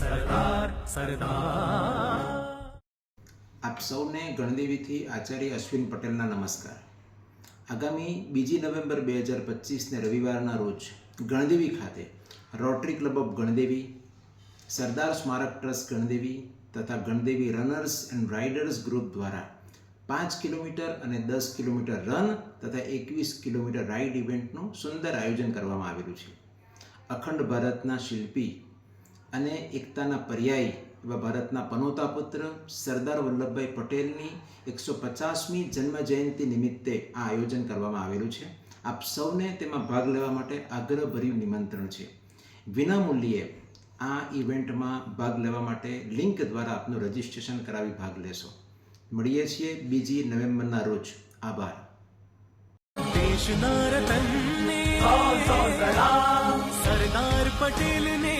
સરદાર સરદાર. આપ સૌને ગણદેવીથી આચાર્ય અશ્વિન પટેલના નમસ્કાર. આગામી 2 નવેમ્બર 2025ને રવિવારના રોજ ગણદેવી ખાતે રોટરી ક્લબ ઓફ ગણદેવી, સરદાર સ્મારક ટ્રસ્ટ ગણદેવી તથા Gandevi runners and riders group દ્વારા 5 કિલોમીટર અને 10 કિલોમીટર રન તથા 21 કિલોમીટર રાઇડ ઇવેન્ટનું સુંદર આયોજન કરવામાં આવેલું છે. અખંડ ભારતના શિલ્પી અને એકતાના પર્યાયી એવા ભારતના પનોતા પુત્ર સરદાર વલ્લભભાઈ પટેલની 150મી જન્મ જયંતિ નિમિત્તે આ આયોજન કરવામાં આવેલું છે. આપ સૌને તેમાં ભાગ લેવા માટે આગ્રહભર્યું નિમંત્રણ છે. વિનામૂલ્યે આ ઇવેન્ટમાં ભાગ લેવા માટે લિંક દ્વારા આપનું રજિસ્ટ્રેશન કરાવી ભાગ લેશો. મળીએ છીએ 2 નવેમ્બરના રોજ. આભાર. દેશના રતનને સરદાર પટેલને